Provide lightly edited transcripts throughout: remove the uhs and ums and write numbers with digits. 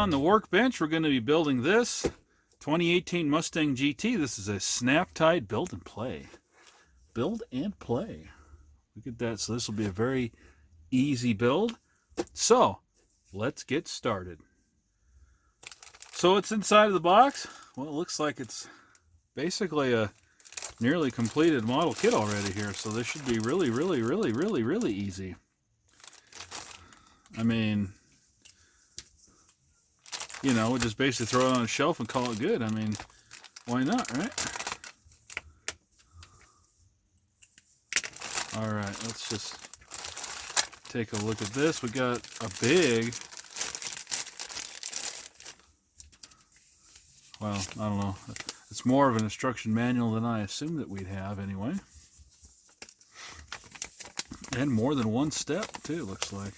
on the workbench, we're going to be building this 2018 Mustang GT. This is a Snap-tite build and play. Build and play. Look at that. So this will be a very easy build. So let's get started. So what's inside of the box? Well, it looks like it's basically a nearly completed model kit already here. So this should be really easy. I mean, you know, we'll just basically throw it on a shelf and call it good. I mean, why not, right? All right, let's just take a look at this. We got a big, well, I don't know. It's more of an instruction manual than I assumed that we'd have anyway. And more than one step, too, looks like.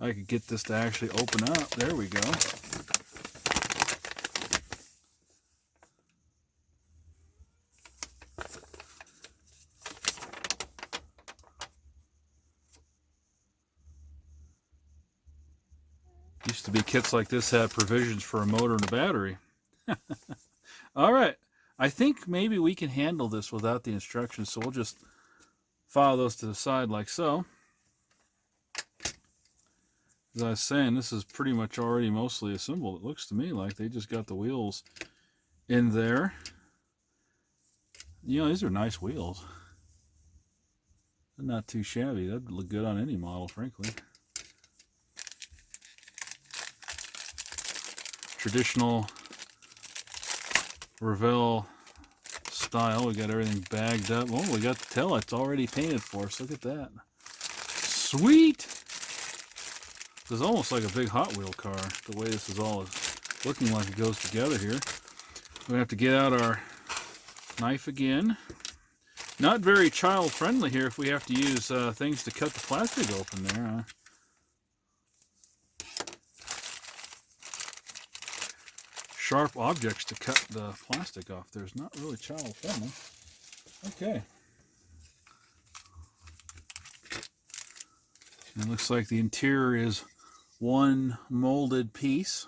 I could get this to actually open up. There we go. Used to be kits like this had provisions for a motor and a battery. All right. I think maybe we can handle this without the instructions, so we'll just file those to the side like so. As I was saying, this is pretty much already mostly assembled. It looks to me like they just got the wheels in there. You know, these are nice wheels. They're not too shabby. That'd look good on any model, frankly. Traditional Revell style. We got everything bagged up. Oh, we got the tail lights already painted for us. Look at that. Sweet! This is almost like a big Hot Wheel car, the way this is all looking like it goes together here. We're going to have to get out our knife again. Not very child-friendly here if we have to use things to cut the plastic open there. Sharp objects to cut the plastic off. There's not really child-friendly. Okay. And it looks like the interior is one molded piece.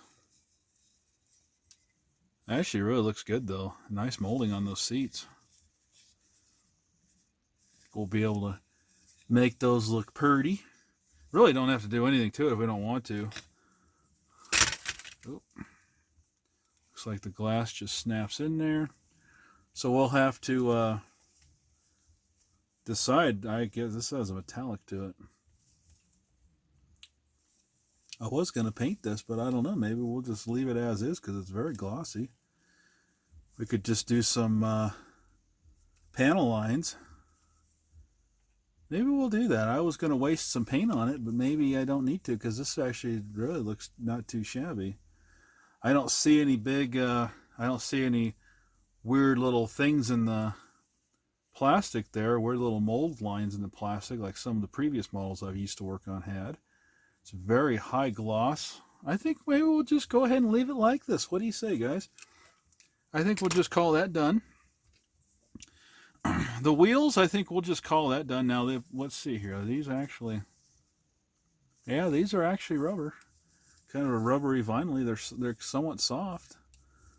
Actually, really looks good though. Nice molding on those seats. We'll be able to make those look pretty. Really don't have to do anything to it if we don't want to. Oop. Looks like the glass just snaps in there. So we'll have to decide. I guess this has a metallic to it. I was going to paint this, but I don't know. Maybe we'll just leave it as is because it's very glossy. We could just do some panel lines. Maybe we'll do that. I was going to waste some paint on it, but maybe I don't need to because this actually really looks not too shabby. I don't see any big, I don't see any weird little things in the plastic there, weird little mold lines in the plastic like some of the previous models I used to work on had. It's very high gloss. I think maybe we'll just go ahead and leave it like this. What do you say, guys? I think we'll just call that done. The wheels, I think we'll just call that done. Now, let's see here. Are these actually... Yeah, these are actually rubber. Kind of a rubbery vinyl. They're somewhat soft.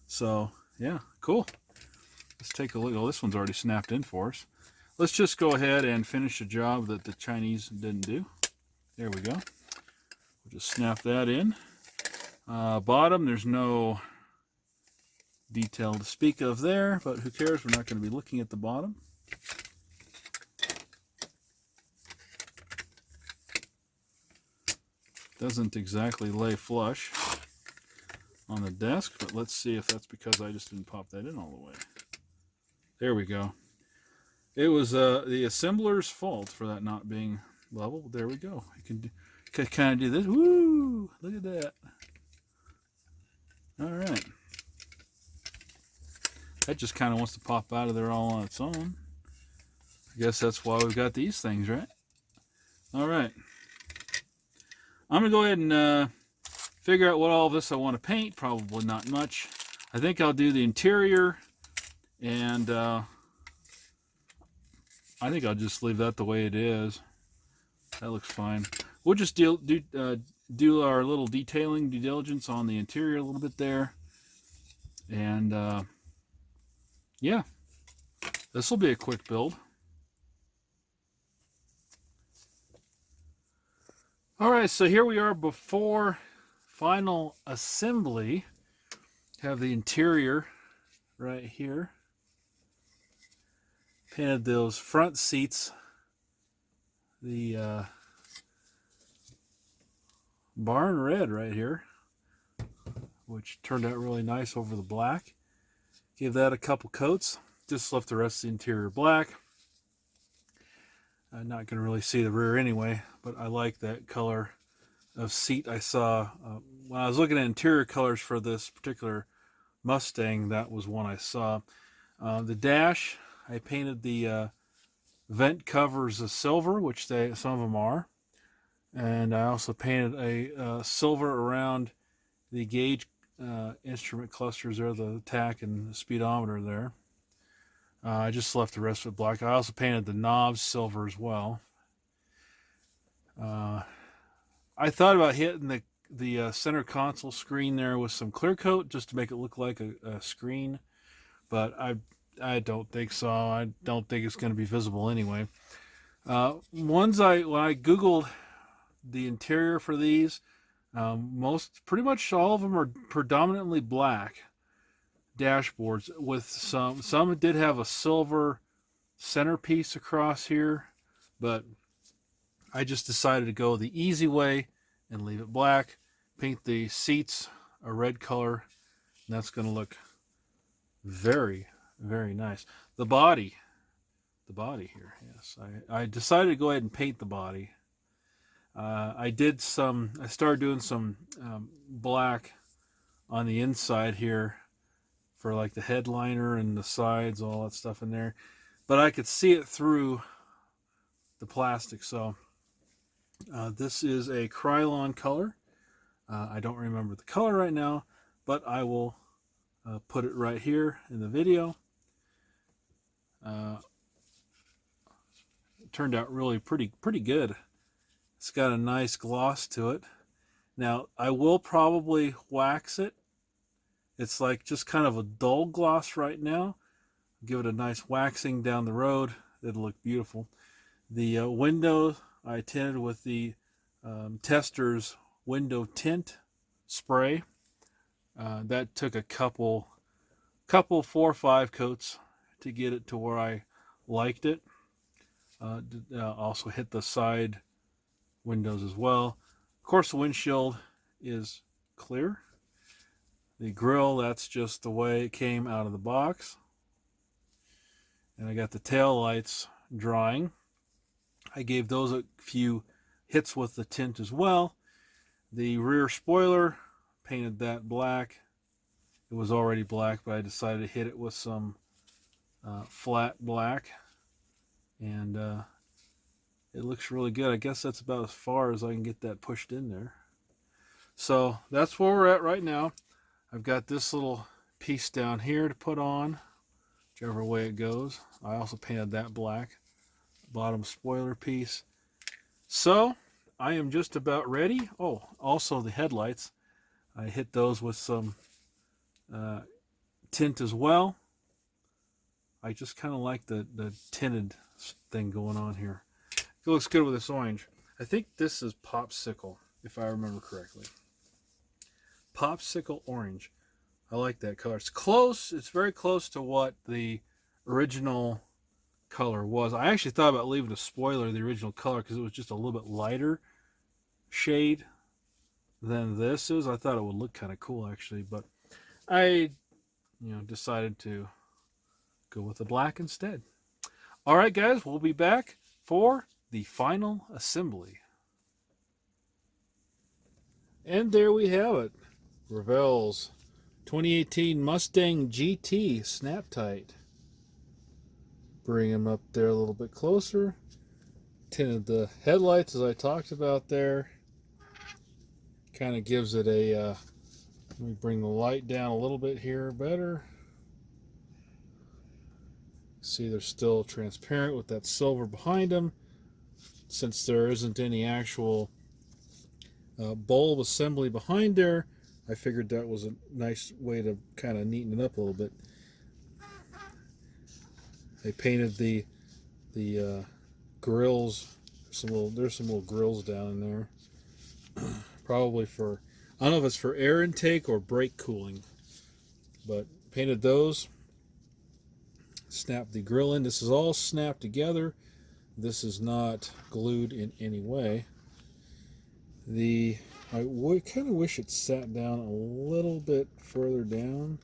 So, yeah, cool. Let's take a look. Oh, this one's already snapped in for us. Let's just go ahead and finish the job that the Chinese didn't do. There we go. We'll just snap that in. Bottom, there's no detail to speak of there, but who cares? We're not going to be looking at the bottom. Doesn't exactly lay flush on the desk, but let's see if that's because I just didn't pop that in all the way. There we go. It was the assembler's fault for that not being level. There we go. You can kind of do this. Woo! Look at that. All right. That just kind of wants to pop out of there all on its own. I guess that's why we've got these things, right? All right. I'm going to go ahead and figure out what all of this I want to paint. Probably not much. I think I'll do the interior, and I think I'll just leave that the way it is. That looks fine. We'll just do do our little detailing due diligence on the interior a little bit there. And yeah, this will be a quick build. All right, so here we are before final assembly. Have the interior right here. Painted those front seats the barn red right here, which turned out really nice over the black. Gave that a couple coats. Just left the rest of the interior black. I'm not going to really see the rear anyway, but I like that color of seat I saw. When I was looking at interior colors for this particular Mustang, that was one I saw. The dash, I painted the vent covers a silver, which some of them are. And I also painted a silver around the gauge instrument clusters there, the tach and the speedometer there. I just left the rest of it black. I also painted the knobs silver as well. I thought about hitting the center console screen there with some clear coat just to make it look like a screen, but I don't think so. I don't think it's going to be visible anyway. When I Googled the interior for these, pretty much all of them are predominantly black dashboards, with some did have a silver centerpiece across here, but I just decided to go the easy way and leave it black. Paint the seats a red color, and that's going to look very, very nice. The body here, yes. I decided to go ahead and paint the body. I started doing some black on the inside here for like the headliner and the sides, all that stuff in there. But I could see it through the plastic, so this is a Krylon color. I don't remember the color right now, but I will put it right here in the video. It turned out really pretty good. It's got a nice gloss to it. Now, I will probably wax it. It's like just kind of a dull gloss right now. Give it a nice waxing down the road. It'll look beautiful. The window I tinted with the Tester's window tint spray. That took a couple 4 or 5 coats to get it to where I liked it. Also hit the side windows as well. Of course, the windshield is clear. The grill, that's just the way it came out of the box. And I got the tail lights drying. I gave those a few hits with the tint as well. The rear spoiler, painted that black. It was already black, but I decided to hit it with some flat black. And it looks really good. I guess that's about as far as I can get that pushed in there. So that's where we're at right now. I've got this little piece down here to put on, whichever way it goes. I also painted that black, bottom spoiler piece. So I am just about ready. Oh, also the headlights. I hit those with some tint as well. I just kind of like the tinted thing going on here. It looks good with this orange. I think this is Popsicle, if I remember correctly. Popsicle orange. I like that color. It's close. It's very close to what the original color was. I actually thought about leaving the spoiler the original color because it was just a little bit lighter shade than this is. I thought it would look kind of cool actually, but I decided to go with the black instead. All right, guys, we'll be back for the final assembly. And there we have it. Revell's 2018 Mustang GT Snap-tite. Bring him up there a little bit closer. Tinted the headlights as I talked about there. Kind of gives it a, let me bring the light down a little bit here better. See, they're still transparent with that silver behind them. Since there isn't any actual bulb assembly behind there. I figured that was a nice way to kind of neaten it up a little bit. I painted the grills. There's some little grills down in there. Probably for, I don't know if it's for air intake or brake cooling, but painted those. Snapped the grill in. This is all snapped together. This is not glued in any way. I kind of wish it sat down a little bit further down,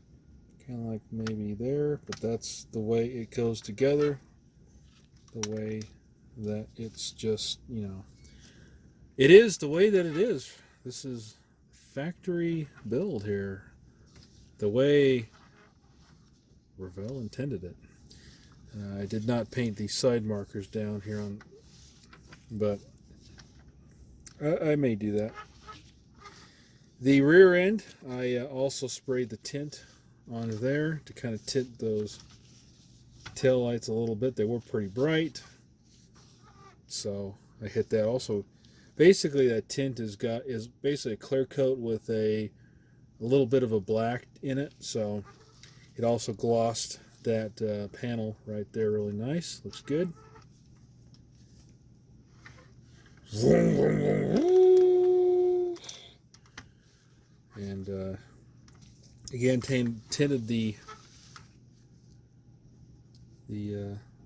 kind of like maybe there, but that's the way it goes together, the way that it's just, you know, it is the way that it is. This is factory build here, the way Revell intended it. I did not paint these side markers down here on, but I may do that. The rear end, I also sprayed the tint on there to kind of tint those tail lights a little bit. They were pretty bright, so I hit that also. Basically, that tint is basically a clear coat with a little bit of a black in it, so it also glossed that panel right there really nice. Looks good. And again, tinted that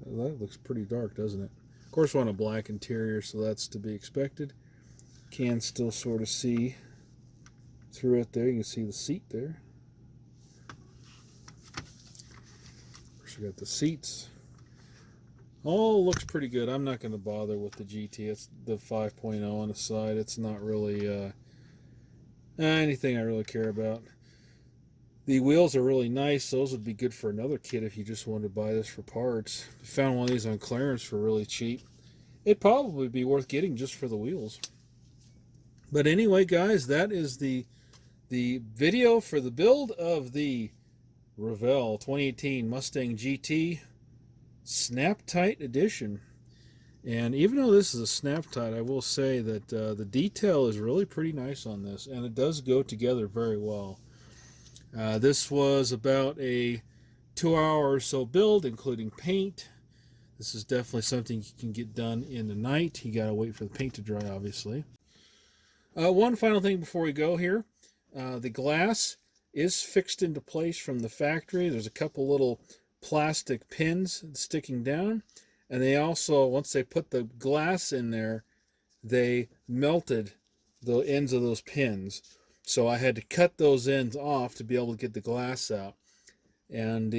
looks pretty dark, doesn't it? Of course, we're on a black interior, so that's to be expected. Can still sort of see through it there. You can see the seat there. Of course, we got the seats. All looks pretty good. I'm not going to bother with the GT. It's the 5.0 on the side. It's not really anything I really care about. The wheels are really nice. Those would be good for another kit if you just wanted to buy this for parts. If you found one of these on clearance for really cheap, it'd probably be worth getting just for the wheels. But anyway, guys, that is the video for the build of the Revell 2018 Mustang GT Snap-tite edition. And even though this is a Snap-tite, I will say that the detail is really pretty nice on this, and it does go together very well. This was about a 2-hour or so build, including paint. This is definitely something you can get done in the night. You gotta wait for the paint to dry, obviously. One final thing before we go here. The glass is fixed into place from the factory. There's a couple little plastic pins sticking down, and they also, once they put the glass in there, they melted the ends of those pins. So I had to cut those ends off to be able to get the glass out. And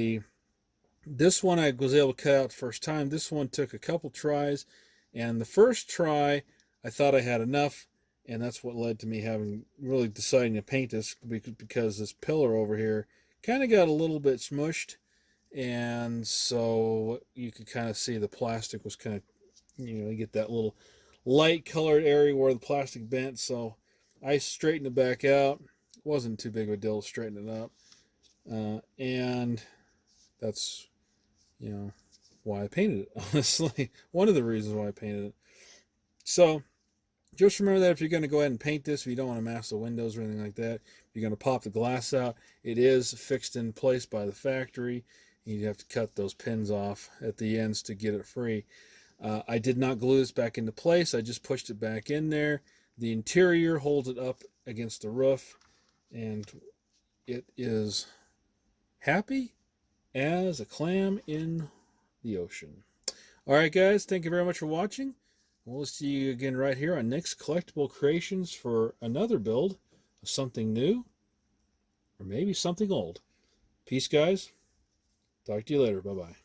this one I was able to cut out the first time. This one took a couple tries, and the first try I thought I had enough, and that's what led to me really deciding to paint this, because this pillar over here kind of got a little bit smushed, and so you could kind of see the plastic was kind of, you get that little light colored area where the plastic bent. So I straightened it back out. It wasn't too big of a deal to straighten it up, and that's why I painted it. Honestly, one of the reasons why I painted it. So just remember that if you're going to go ahead and paint this, if you don't want to mask the windows or anything like that, you're going to pop the glass out. It is fixed in place by the factory. You have to cut those pins off at the ends to get it free. I did not glue this back into place. I just pushed it back in there. The interior holds it up against the roof, and it is happy as a clam in the ocean. All right, guys, thank you very much for watching. We'll see you again right here on Nick's Collectible Creations for another build of something new, or maybe something old. Peace, guys. Talk to you later. Bye-bye.